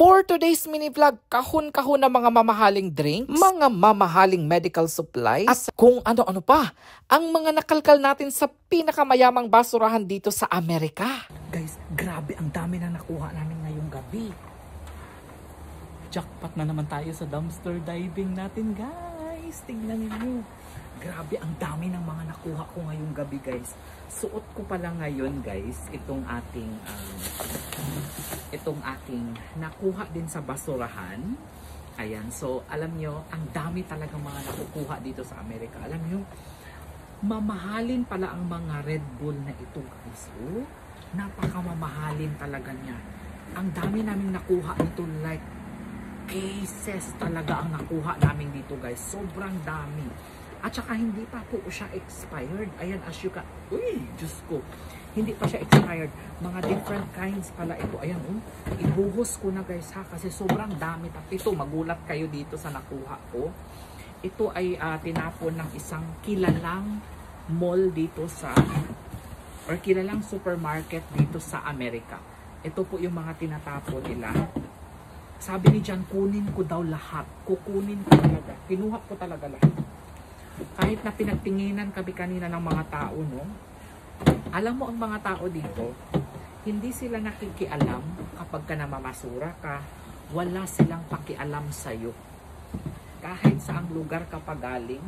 For today's mini vlog, kahon-kahon na mga mamahaling drinks, mga mamahaling medical supplies, at kung ano-ano pa ang mga nakalkal natin sa pinakamayamang basurahan dito sa Amerika. Guys, grabe ang dami na nakuha namin ngayong gabi. Jackpot na naman tayo sa dumpster diving natin, guys. Tingnan niyo. Grabe ang dami ng mga nakuha ko ngayong gabi, guys. Suot ko pala ngayon, guys, itong ating nakuha din sa basurahan. Ayan, so alam nyo, ang dami talagang mga nakukuha dito sa Amerika. Alam nyo, mamahalin pala ang mga Red Bull na ito, guys. Oh, napakamamahalin talaga niya. Ang dami namin nakuha nito, like cases talaga ang nakuha namin dito, guys. Sobrang dami. At saka hindi pa po siya expired. Ayan, as you can... Uy, Diyos ko. Hindi pa siya expired. Mga different kinds pala ito. Ayan, ibuhos ko na, guys, ha. Kasi sobrang dami. Ito, magulat kayo dito sa nakuha ko. Ito ay tinapon ng isang kilalang mall dito sa... or kilalang supermarket dito sa Amerika. Ito po yung mga tinatapon nila. Sabi ni John, kunin ko daw lahat. Kukunin ko talaga. Kinuha ko talaga lahat. Kahit na pinagtinginan kami kanina ng mga tao, no? Alam mo ang mga tao dito, hindi sila nakikialam kapag ka namamasura ka, wala silang pakialam sa'yo. Kahit saang lugar ka pagaling.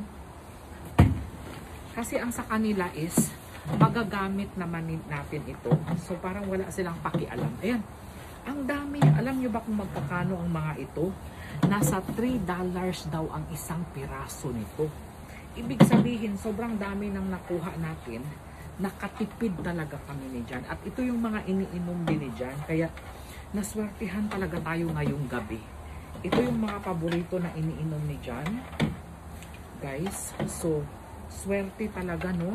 Kasi ang sa kanila is, magagamit naman natin ito. So parang wala silang pakialam. Ayan, ang dami. Alam nyo ba kung magkakano ang mga ito? Nasa $3 daw ang isang piraso nito. Ibig sabihin, sobrang dami nang nakuha natin, nakatipid talaga kami ni Jan. At ito yung mga iniinom din ni Jan, kaya naswertihan talaga tayo ngayong gabi. Ito yung mga paborito na iniinom ni Jan. Guys, so, swerte talaga, no?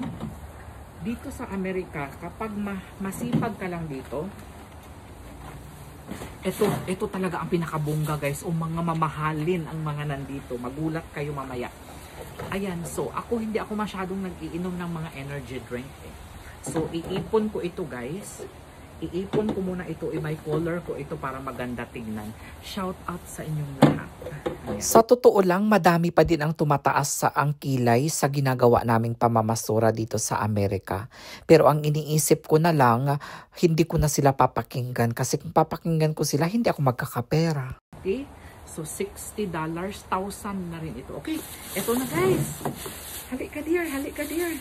Dito sa Amerika, kapag masipag ka lang dito, ito talaga ang pinakabongga, guys. O mga mamahalin ang mga nandito. Magulat kayo mamaya. Ayan, so hindi ako masyadong nag-iinom ng mga energy drink. So iipon ko ito, guys. Iipon ko muna ito, may color ko ito para maganda tignan. Shout out sa inyong lahat. Ayan. Sa totoo lang, madami pa din ang tumataas sa ang kilay sa ginagawa naming pamamasura dito sa Amerika. Pero ang iniisip ko na lang, hindi ko na sila papakinggan. Kasi kung papakinggan ko sila, hindi ako magkakapera. Okay? So, $60, 1,000 na rin ito. Okay, ito na, guys. Halik ka, dear.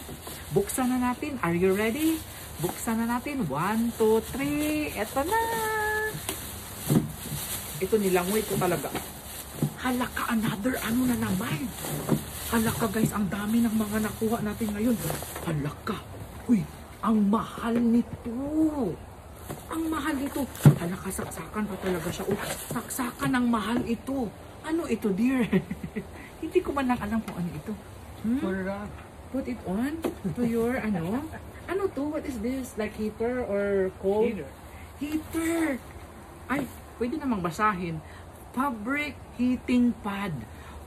Buksan na natin. Are you ready? Buksan na natin. 1, 2, 3. Ito na. Ito, nilangoy ko talaga. Halaka, another ano na naman. Halaka, guys, ang dami ng mga nakuha natin ngayon. Halaka. Uy, ang mahal nito. Ang mahal ito. Halaka, saksakan pa talaga siya. Oh, saksakan ng mahal ito. Ano ito, dear? Hindi ko man lang alam kung ano ito. Put it on to your, ano? Ano to? What is this? Like heater or cold? Heater. Ay, pwede namang basahin. Fabric heating pad.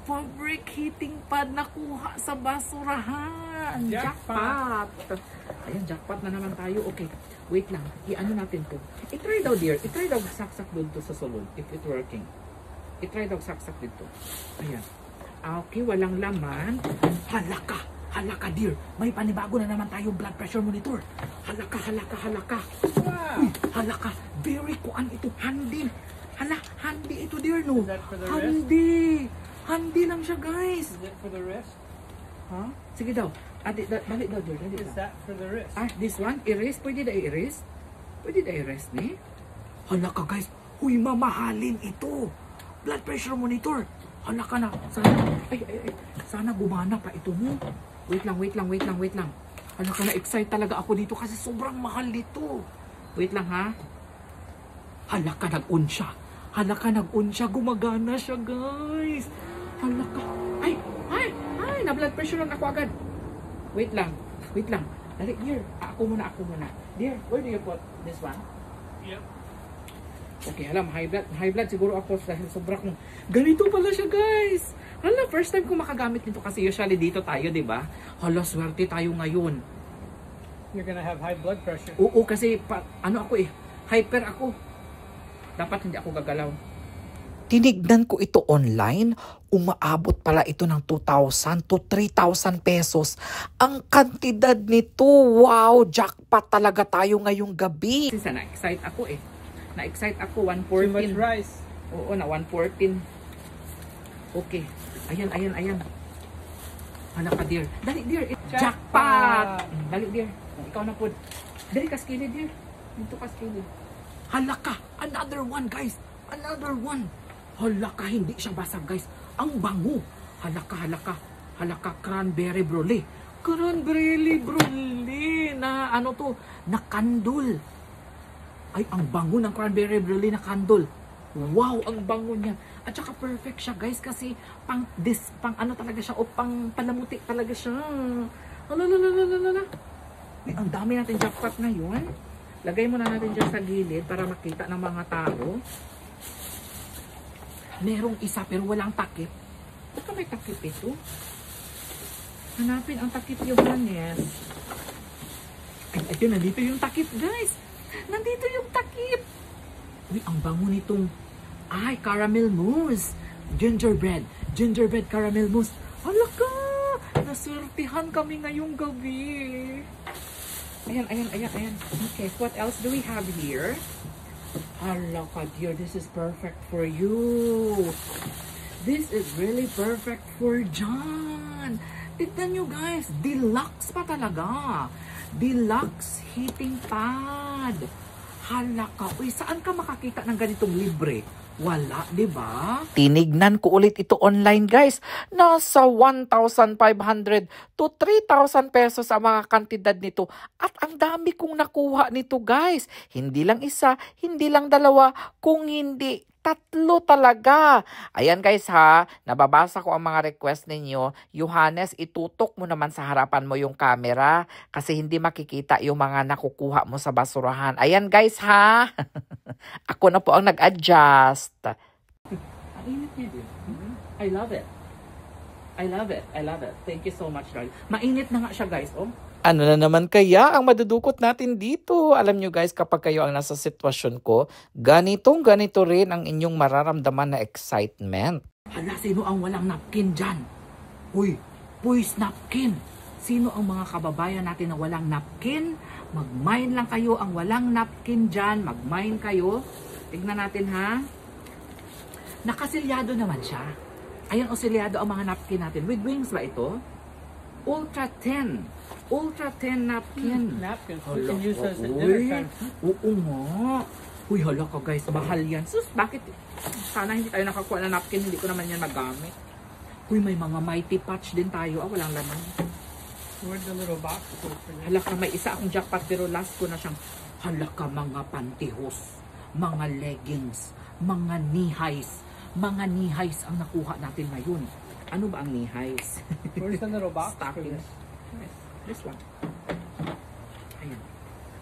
Fabric heating pad nakuha sa basurahan. Jackpot. Ayan, jackpot na naman tayo. Okay, wait lang. I-ano natin to. I-try daw, dear. I-try daw saksak doon to sa sulod. If it's working. I-try daw saksak dito. Ayan. Okay, walang laman. Halaka, dear. May panibago na naman tayo blood pressure monitor. Halaka. Uy, halaka. Very kuan ito. Handy. Handy ito, dear, no? Handy lang siya, guys. Is it for the wrist? Huh? Sige daw. Balik daw, dear. Is that for the wrist? This one? Erase? Pwede na i-erase? Pwede na i-erase ni? Halaka, guys. Huy, mamahalin ito. Blood pressure monitor. Halaka na. Sana gumana pa ito mo. Wait lang. Halaka na, excite talaga ako dito kasi sobrang mahal dito. Wait lang, ha? Halaka, nag-on siya. Gumagana siya, guys. Halaka. Ay, na-blood pressure lang ako agad. Wait lang. Dali, dear. Ako muna. Dear, where do you put this one? Yep. Okay, alam, high blood siguro ako dahil sobra kong... Ganito pala siya, guys. Hala, first time ko makagamit nito kasi usually dito tayo, di ba? Hala, swerte tayo ngayon. You're gonna have high blood pressure. Oo, kasi hyper ako. Dapat hindi ako gagalaw. Tinignan ko ito online, umaabot pala ito ng 2,000 to 3,000 pesos. Ang kantidad nito, wow, jackpot talaga tayo ngayong gabi. Kasi na-excite ako eh. Na-excite ako, Too much 114. rice. Oo, na 114. Okay. Ayan. Hala ka, dear. Dali, dear. Jackpot! Dali, dear. Ikaw na po. Dali ka, skillet, dear. Dito ka, skillet. Hala ka! Another one, guys! Another one! Hala ka, hindi siya basag, guys. Ang bango! Hala ka, cranberry brulee. Cranberry brulee na ano to? Na kandul. Ay, ang bango ng cranberry brulee na kandul. Wow, ang bango niya. At saka perfect siya, guys, kasi pang ano talaga siya, o pang palamuti talaga siya. Alalalalalala. Ay, ang dami natin jackpot ngayon. Lagay muna natin dyan sa gilid para makita ng mga tao. Merong isa pero walang takip. Baka may takip ito. Hanapin ang takip yung Hanes. Ay, ayun, nandito yung takip, guys. Nandito yung takip. Uy, ang bango nitong caramel mousse. Gingerbread caramel mousse. Hala ka! Nasurtihan kami ngayong gabi. Ayan. Okay, what else do we have here? Hala ka, dear, this is perfect for you. This is really perfect for John. Tignan nyo, guys, deluxe pa talaga. Deluxe heating pad. Hala ka, uy, saan ka makakita ng ganitong libre? Wala, di ba? Tinignan ko ulit ito online, guys. Nasa 1,500 to 3,000 pesos ang mga kantidad nito. At ang dami kong nakuha nito, guys. Hindi lang isa, hindi lang dalawa, kung hindi 3 talaga. Ayan, guys, ha. Nababasa ko ang mga request ninyo. Johannes, itutok mo naman sa harapan mo yung camera kasi hindi makikita yung mga nakukuha mo sa basurahan. Ayan, guys, ha. Ako na po ang nag-adjust. Ang init niya din. I love it. Thank you so much, darling. Mainit na nga siya, guys, oh. Ano na naman kaya ang madudukot natin dito? Alam nyo, guys, kapag kayo ang nasa sitwasyon ko, ganito rin ang inyong mararamdaman na excitement. Hala, sino ang walang napkin dyan? Uy, boys, napkin. Sino ang mga kababayan natin na walang napkin? Mag-mine lang kayo ang walang napkin dyan. Mag-mine kayo. Tignan natin, ha? Nakasilyado naman siya. Ayan, o silyado ang mga napkin natin. With wings ba ito? Ultra 10 napkin. Napkins. We Hala can use ka, those at dinner uy. time. Oo nga. Uy, hala ka, guys. Mahal yan. Sus, bakit? Sana hindi tayo nakakuha na napkin. Hindi ko naman yan magamit. Uy, may mga mighty patch din tayo. Walang laman. Where's the little box? For this? Hala ka, may isa akong jackpot pero last ko na siyang hala ka, mga pantyhose, mga leggings, mga knee-highs. Mga knee-highs ang nakuha natin ngayon. Ano ba ang knee-highs? Where's the little box for Stockings. this? Yes, this one. Ayan.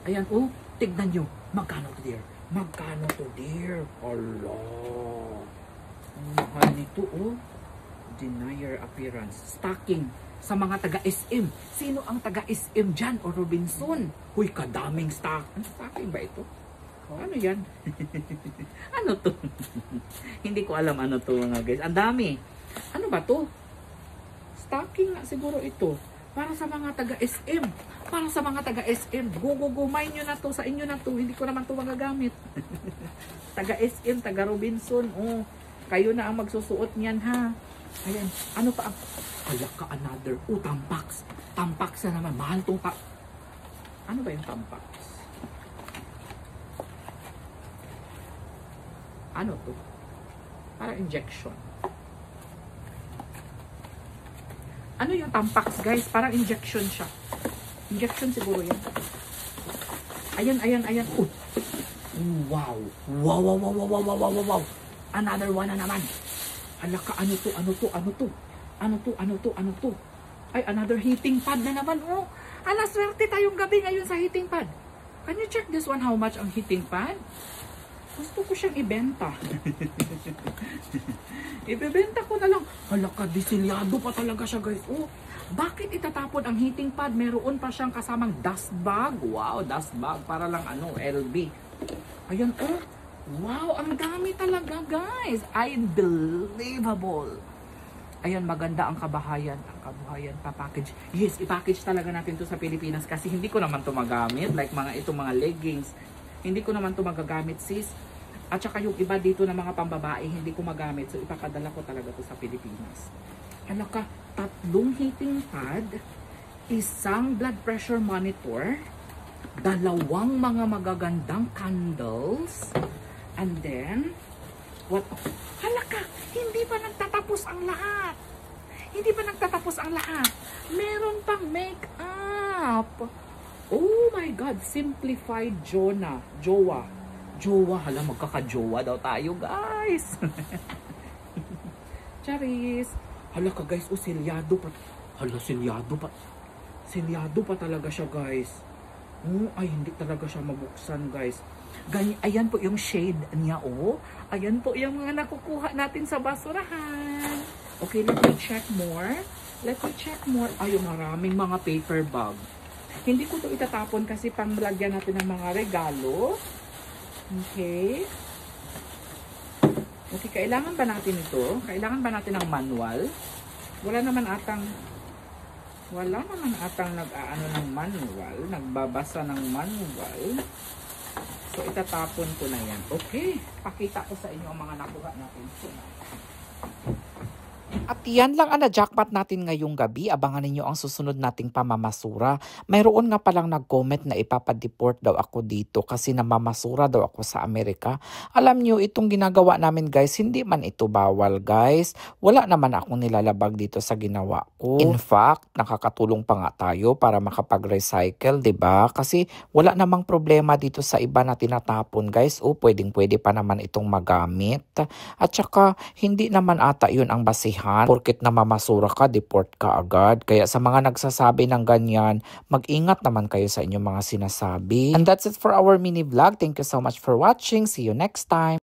Ayan, oh, tignan nyo. Magkano to, dear? Magkano to, dear? Hala. Ang mahal nito, oh. Denier appearance. Stocking sa mga taga-SM. Sino ang taga-SM dyan o Robinson? Huy, kadaming stock. Ang stocking ba ito? Ano yan? Ano to? Hindi ko alam ano to, mga guys. Ang dami. Ano ba to? Stocking nga siguro ito. Para sa mga taga-SM. Para sa mga taga-SM. Go. Mine nyo na to. Sa inyo na to. Hindi ko naman to magagamit. Taga-SM, taga-Robinson. Oh, kayo na ang magsusuot niyan, ha? Ayan. Ano pa ang... Hala ka, another. Oh, tampax. Tampax na naman. Mahal tong Ano ba yung tampax? Ano to? Para injection. Ano yung tampax, guys? Parang injection siya. Injection siguro yan. Ayan. Oh. Wow. Another one na naman. Hala ka, ano to? Ay, another heating pad na naman. Oh, ala, swerte tayong gabi ngayon sa heating pad. Can you check this one, how much ang heating pad? Gusto ko siyang ibenta. Ibebenta ko na lang. Hala ka, disilyado pa talaga siya, guys. Oh, bakit itatapon ang heating pad? Meron pa siyang kasamang dust bag. Wow, dust bag. Para lang LB. Ayan, oh. Wow, ang dami talaga, guys. Unbelievable. Ayan, maganda ang kabuhayan. Ang kabuhayan pa-package. Yes, i-package talaga natin to sa Pilipinas kasi hindi ko naman to magamit. Like itong mga leggings. Hindi ko naman to magagamit, sis. At saka yung iba dito na mga pambabae, hindi ko magamit. So, ipapadala ko talaga to sa Pilipinas. Hala ka, 3 heating pad, 1 blood pressure monitor, 2 mga magagandang candles, and then, what? Hala ka, hindi pa nagtatapos ang lahat. Hindi pa nagtatapos ang lahat. Meron pang make-up. Oh my God, simplified jowa. Hala, magkaka-jowa daw tayo, guys. Charis. Hala ka, guys, selyado pa. Hala, selyado pa. Selyado pa talaga siya, guys. Ay, hindi talaga siya mabuksan, guys. Ayan po yung shade niya, Ayan po yung mga nakukuha natin sa basurahan. Okay, let me check more. Ay, maraming mga paper bag. Hindi ko to itatapon kasi panglagyan natin ng mga regalo. Okay. Okay, kailangan ba natin ito? Kailangan ba natin ng manual? Wala naman atang nag-aano ng manual, nagbabasa ng manual. So, itatapon ko na yan. Okay, pakita ko sa inyo ang mga nakuha natin. At yan lang ang na-jackpot natin ngayong gabi. Abangan ninyo ang susunod nating pamamasura. Mayroon nga palang nag-comment na ipapadeport daw ako dito kasi namamasura daw ako sa Amerika. Alam nyo, itong ginagawa namin, guys, hindi man ito bawal, guys. Wala naman akong nilalabag dito sa ginawa ko. In fact, nakakatulong pa nga tayo para makapag-recycle, 'di ba? Kasi wala namang problema dito sa iba na tinatapon, guys. Pwedeng-pwede pa naman itong magamit. At saka, hindi naman ata yun ang basihan. Porket namamasura ka, deport ka agad. Kaya sa mga nagsasabi ng ganyan, mag-ingat naman kayo sa inyong mga sinasabi. And that's it for our mini vlog. Thank you so much for watching. See you next time.